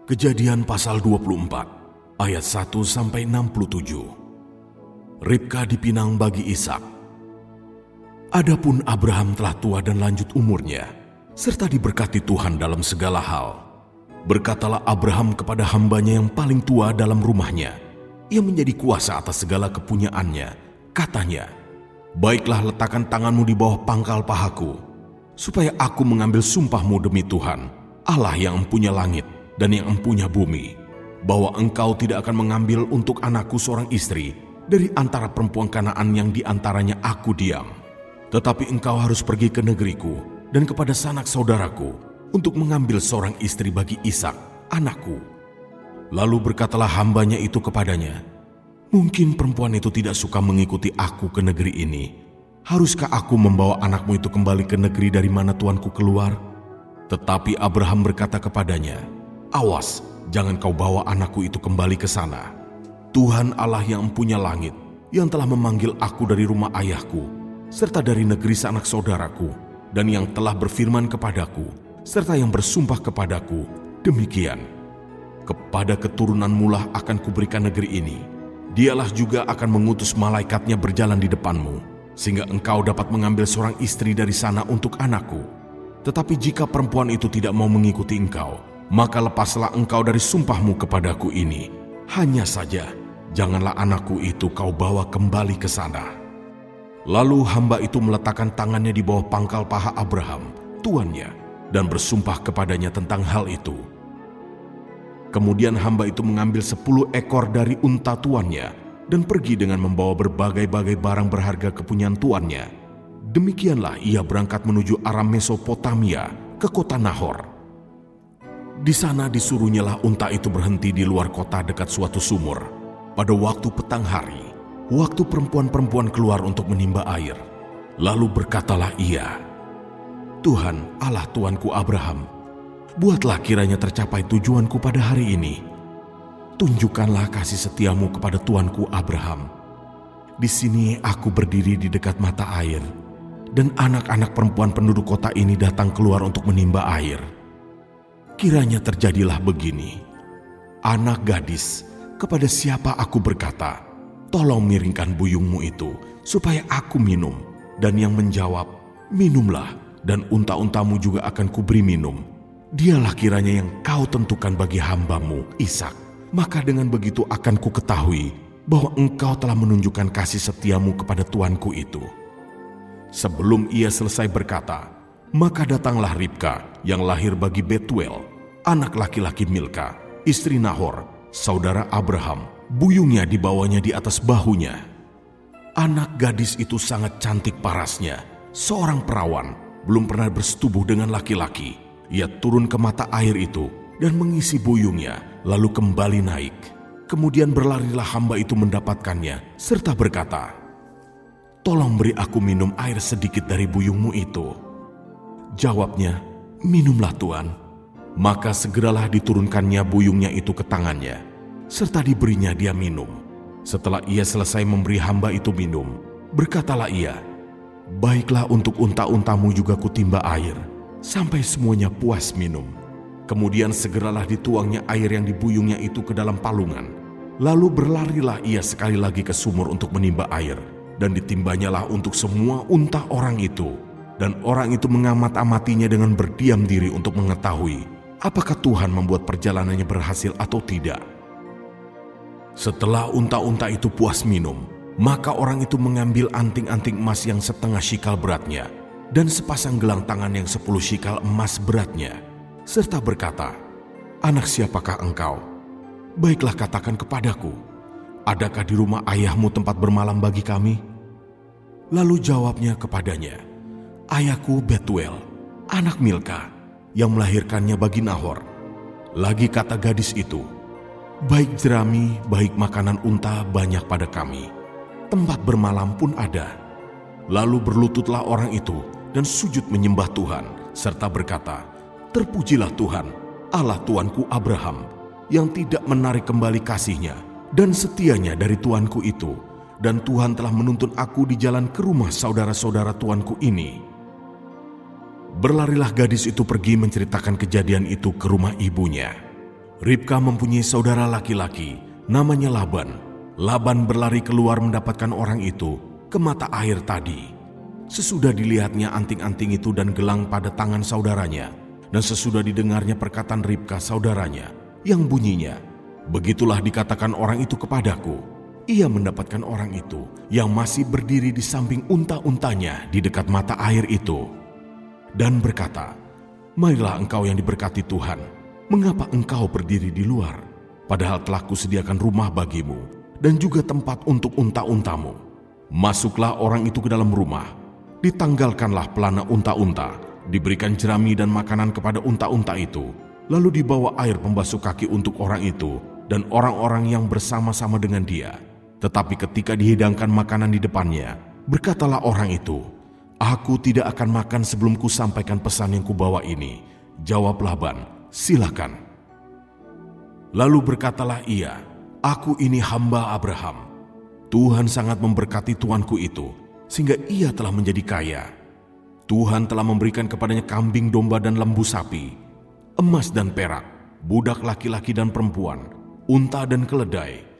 Kejadian pasal 24, ayat 1-67. Ribka dipinang bagi Ishak. Adapun Abraham telah tua dan lanjut umurnya, serta diberkati Tuhan dalam segala hal. Berkatalah Abraham kepada hambanya yang paling tua dalam rumahnya, ia menjadi kuasa atas segala kepunyaannya. Katanya, "Baiklah, letakkan tanganmu di bawah pangkal pahaku, supaya aku mengambil sumpahmu demi Tuhan, Allah yang empunya langit dan yang empunya bumi, bahwa engkau tidak akan mengambil untuk anakku seorang istri dari antara perempuan Kanaan yang di antaranya aku diam. Tetapi engkau harus pergi ke negeriku dan kepada sanak saudaraku untuk mengambil seorang istri bagi Ishak, anakku." Lalu berkatalah hambanya itu kepadanya, "Mungkin perempuan itu tidak suka mengikuti aku ke negeri ini. Haruskah aku membawa anakmu itu kembali ke negeri dari mana tuanku keluar?" Tetapi Abraham berkata kepadanya, "Awas, jangan kau bawa anakku itu kembali ke sana. Tuhan Allah yang empunya langit, yang telah memanggil aku dari rumah ayahku, serta dari negeri sanak saudaraku, dan yang telah berfirman kepadaku, serta yang bersumpah kepadaku, demikian. Kepada keturunanmu lah akan kuberikan negeri ini. Dialah juga akan mengutus malaikatnya berjalan di depanmu, sehingga engkau dapat mengambil seorang istri dari sana untuk anakku. Tetapi jika perempuan itu tidak mau mengikuti engkau, maka lepaslah engkau dari sumpahmu kepadaku ini. Hanya saja, janganlah anakku itu kau bawa kembali ke sana." Lalu hamba itu meletakkan tangannya di bawah pangkal paha Abraham, tuannya, dan bersumpah kepadanya tentang hal itu. Kemudian hamba itu mengambil 10 ekor dari unta tuannya dan pergi dengan membawa berbagai-bagai barang berharga kepunyaan tuannya. Demikianlah ia berangkat menuju Aram Mesopotamia ke kota Nahor. Di sana disuruhnyalah unta itu berhenti di luar kota dekat suatu sumur. Pada waktu petang hari, waktu perempuan-perempuan keluar untuk menimba air. Lalu berkatalah ia, "Tuhan, Allah tuanku Abraham, buatlah kiranya tercapai tujuanku pada hari ini. Tunjukkanlah kasih setiamu kepada tuanku Abraham. Di sini aku berdiri di dekat mata air, dan anak-anak perempuan penduduk kota ini datang keluar untuk menimba air. Kiranya terjadilah begini, anak gadis, kepada siapa aku berkata, 'Tolong miringkan buyungmu itu, supaya aku minum,' dan yang menjawab, 'Minumlah, dan unta-untamu juga akan kuberi minum,' dialah kiranya yang kau tentukan bagi hambamu, Ishak. Maka dengan begitu akan ku ketahui bahwa engkau telah menunjukkan kasih setiamu kepada tuanku itu." Sebelum ia selesai berkata, maka datanglah Ribka yang lahir bagi Betuel, anak laki-laki Milka, istri Nahor, saudara Abraham. Buyungnya dibawanya di atas bahunya. Anak gadis itu sangat cantik parasnya, seorang perawan, belum pernah bersetubuh dengan laki-laki. Ia turun ke mata air itu dan mengisi buyungnya, lalu kembali naik. Kemudian berlarilah hamba itu mendapatkannya, serta berkata, "Tolong beri aku minum air sedikit dari buyungmu itu." Jawabnya, "Minumlah Tuan." Maka segeralah diturunkannya buyungnya itu ke tangannya, serta diberinya dia minum. Setelah ia selesai memberi hamba itu minum, berkatalah ia, "Baiklah, untuk unta-untamu juga kutimba air, sampai semuanya puas minum." Kemudian segeralah dituangnya air yang di buyungnya itu ke dalam palungan. Lalu berlarilah ia sekali lagi ke sumur untuk menimba air, dan ditimbanyalah untuk semua unta orang itu. Dan orang itu mengamat-amatinya dengan berdiam diri untuk mengetahui apakah Tuhan membuat perjalanannya berhasil atau tidak. Setelah unta-unta itu puas minum, maka orang itu mengambil anting-anting emas yang setengah shikal beratnya dan sepasang gelang tangan yang 10 shikal emas beratnya, serta berkata, "Anak siapakah engkau? Baiklah, katakan kepadaku, adakah di rumah ayahmu tempat bermalam bagi kami?" Lalu jawabnya kepadanya, "Ayahku Betuel, anak Milka, yang melahirkannya bagi Nahor." Lagi kata gadis itu, "Baik jerami, baik makanan unta banyak pada kami. Tempat bermalam pun ada." Lalu berlututlah orang itu dan sujud menyembah Tuhan, serta berkata, "Terpujilah Tuhan, Allah tuanku Abraham, yang tidak menarik kembali kasih-Nya dan setianya dari tuanku itu, dan Tuhan telah menuntun aku di jalan ke rumah saudara-saudara tuanku ini." Berlarilah gadis itu pergi menceritakan kejadian itu ke rumah ibunya. Ribka mempunyai saudara laki-laki, namanya Laban. Laban berlari keluar mendapatkan orang itu ke mata air tadi. Sesudah dilihatnya anting-anting itu dan gelang pada tangan saudaranya, dan sesudah didengarnya perkataan Ribka saudaranya, yang bunyinya, "Begitulah dikatakan orang itu kepadaku." Ia mendapatkan orang itu yang masih berdiri di samping unta-untanya di dekat mata air itu, dan berkata, "Marilah engkau yang diberkati Tuhan, mengapa engkau berdiri di luar? Padahal telah kusediakan rumah bagimu dan juga tempat untuk unta-untamu." Masuklah orang itu ke dalam rumah, ditanggalkanlah pelana unta-unta, diberikan jerami dan makanan kepada unta-unta itu, lalu dibawa air pembasuh kaki untuk orang itu dan orang-orang yang bersama-sama dengan dia. Tetapi ketika dihidangkan makanan di depannya, berkatalah orang itu, "Aku tidak akan makan sebelum kusampaikan pesan yang kubawa ini." Jawab Laban, "Silakan." Lalu berkatalah ia, "Aku ini hamba Abraham. Tuhan sangat memberkati tuanku itu, sehingga ia telah menjadi kaya. Tuhan telah memberikan kepadanya kambing, domba, dan lembu sapi, emas dan perak, budak laki-laki dan perempuan, unta dan keledai.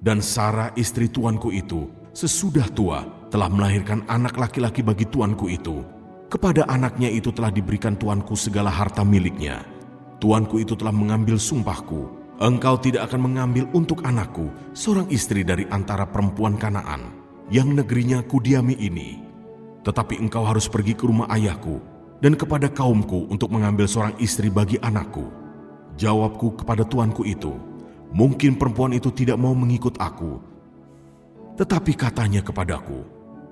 Dan Sarah istri tuanku itu sesudah tua telah melahirkan anak laki-laki bagi tuanku itu. Kepada anaknya itu telah diberikan tuanku segala harta miliknya. Tuanku itu telah mengambil sumpahku, engkau tidak akan mengambil untuk anakku seorang istri dari antara perempuan Kanaan yang negerinya kudiami ini. Tetapi engkau harus pergi ke rumah ayahku dan kepada kaumku untuk mengambil seorang istri bagi anakku." Jawabku kepada tuanku itu, "Mungkin perempuan itu tidak mau mengikut aku." Tetapi katanya kepadaku,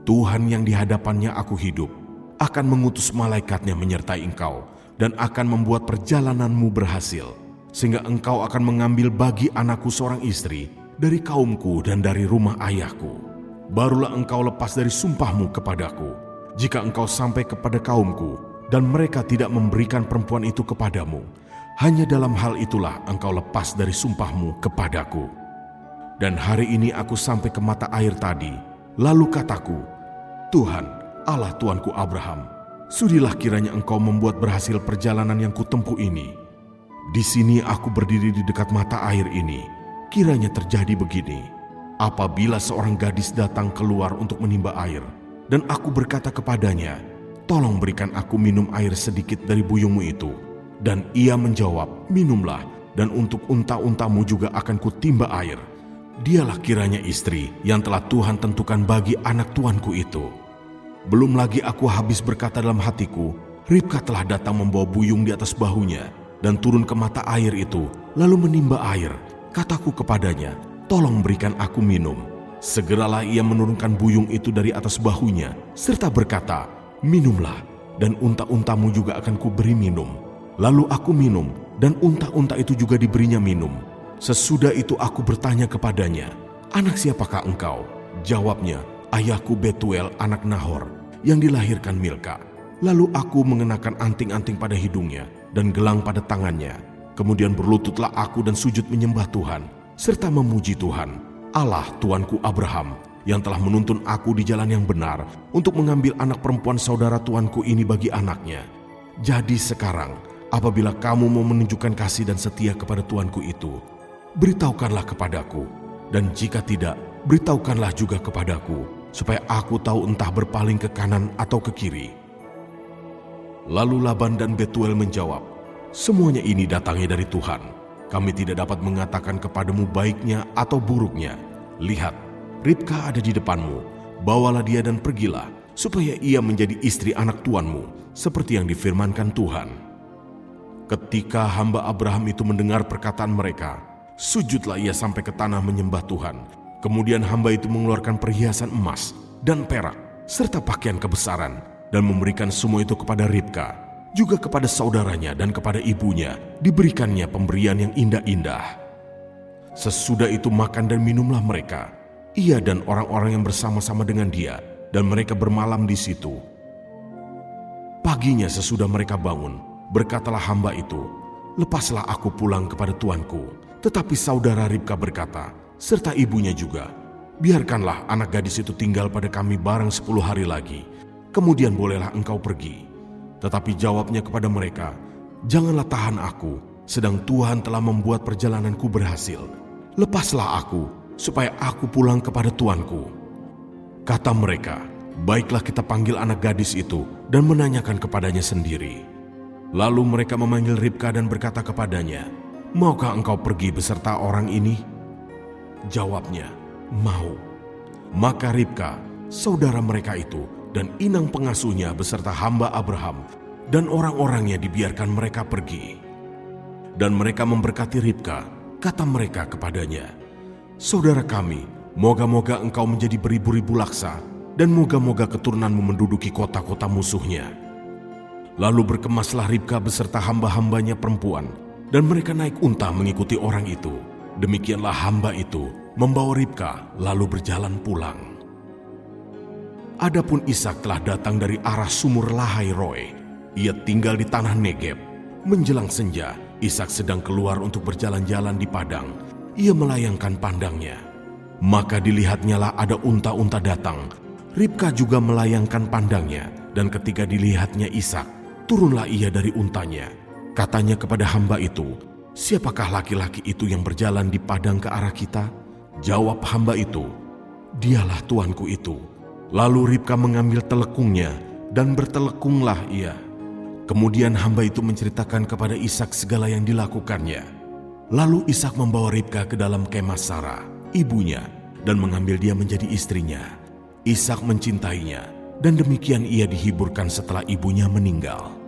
"Tuhan yang di hadapannya aku hidup, akan mengutus malaikatnya menyertai engkau dan akan membuat perjalananmu berhasil, sehingga engkau akan mengambil bagi anakku seorang istri dari kaumku dan dari rumah ayahku. Barulah engkau lepas dari sumpahmu kepadaku. Jika engkau sampai kepada kaumku dan mereka tidak memberikan perempuan itu kepadamu, hanya dalam hal itulah engkau lepas dari sumpahmu kepadaku. Dan hari ini aku sampai ke mata air tadi, lalu kataku, Tuhan, Allah tuanku Abraham, sudilah kiranya engkau membuat berhasil perjalanan yang kutempuh ini. Di sini aku berdiri di dekat mata air ini, kiranya terjadi begini. Apabila seorang gadis datang keluar untuk menimba air, dan aku berkata kepadanya, tolong berikan aku minum air sedikit dari buyungmu itu. Dan ia menjawab, minumlah, dan untuk unta-untamu juga akan kutimba air. Dialah kiranya istri yang telah Tuhan tentukan bagi anak tuanku itu. Belum lagi aku habis berkata dalam hatiku, Ribka telah datang membawa buyung di atas bahunya, dan turun ke mata air itu, lalu menimba air. Kataku kepadanya, tolong berikan aku minum. Segeralah ia menurunkan buyung itu dari atas bahunya, serta berkata, minumlah, dan unta-untamu juga akan kuberi minum. Lalu aku minum, dan unta-unta itu juga diberinya minum. Sesudah itu aku bertanya kepadanya, anak siapakah engkau? Jawabnya, ayahku Betuel anak Nahor, yang dilahirkan Milka. Lalu aku mengenakan anting-anting pada hidungnya, dan gelang pada tangannya. Kemudian berlututlah aku dan sujud menyembah Tuhan, serta memuji Tuhan, Allah tuanku Abraham, yang telah menuntun aku di jalan yang benar untuk mengambil anak perempuan saudara tuanku ini bagi anaknya. Jadi sekarang, apabila kamu mau menunjukkan kasih dan setia kepada tuanku itu, beritahukanlah kepadaku, dan jika tidak, beritahukanlah juga kepadaku, supaya aku tahu entah berpaling ke kanan atau ke kiri. Lalu Laban dan Betuel menjawab, semuanya ini datangnya dari Tuhan. Kami tidak dapat mengatakan kepadamu baiknya atau buruknya. Lihat, Ribka ada di depanmu. Bawalah dia dan pergilah, supaya ia menjadi istri anak tuanmu, seperti yang difirmankan Tuhan. Ketika hamba Abraham itu mendengar perkataan mereka, sujudlah ia sampai ke tanah menyembah Tuhan. Kemudian hamba itu mengeluarkan perhiasan emas dan perak, serta pakaian kebesaran, dan memberikan semua itu kepada Ribka. Juga kepada saudaranya dan kepada ibunya diberikannya pemberian yang indah-indah. Sesudah itu makan dan minumlah mereka, ia dan orang-orang yang bersama-sama dengan dia, dan mereka bermalam di situ. Paginya sesudah mereka bangun, berkatalah hamba itu, lepaslah aku pulang kepada tuanku. Tetapi saudara Ribka berkata, serta ibunya juga, biarkanlah anak gadis itu tinggal pada kami barang 10 hari lagi, kemudian bolehlah engkau pergi. Tetapi jawabnya kepada mereka, janganlah tahan aku, sedang Tuhan telah membuat perjalananku berhasil. Lepaslah aku, supaya aku pulang kepada tuanku." Kata mereka, "Baiklah, kita panggil anak gadis itu dan menanyakan kepadanya sendiri." Lalu mereka memanggil Ribka dan berkata kepadanya, "Maukah engkau pergi beserta orang ini?" Jawabnya, "Mau." Maka Ribka, saudara mereka itu, dan inang pengasuhnya beserta hamba Abraham dan orang-orangnya dibiarkan mereka pergi. Dan mereka memberkati Ribka, kata mereka kepadanya, "Saudara kami, moga-moga engkau menjadi beribu-ribu laksa, dan moga-moga keturunanmu menduduki kota-kota musuhnya." Lalu berkemaslah Ribka beserta hamba-hambanya perempuan, dan mereka naik unta mengikuti orang itu. Demikianlah hamba itu membawa Ribka lalu berjalan pulang. Adapun Ishak telah datang dari arah sumur Lahai Roe. Ia tinggal di tanah Negeb. Menjelang senja, Ishak sedang keluar untuk berjalan-jalan di padang. Ia melayangkan pandangnya. Maka dilihatnyalah ada unta-unta datang. Ribka juga melayangkan pandangnya, dan ketika dilihatnya Ishak, turunlah ia dari untanya. Katanya kepada hamba itu, "Siapakah laki-laki itu yang berjalan di padang ke arah kita?" Jawab hamba itu, "Dialah tuanku itu." Lalu Ribka mengambil telekungnya, dan bertelekunglah ia. Kemudian hamba itu menceritakan kepada Ishak segala yang dilakukannya. Lalu Ishak membawa Ribka ke dalam kemah Sarah, ibunya, dan mengambil dia menjadi istrinya. Ishak mencintainya, dan demikian ia dihiburkan setelah ibunya meninggal.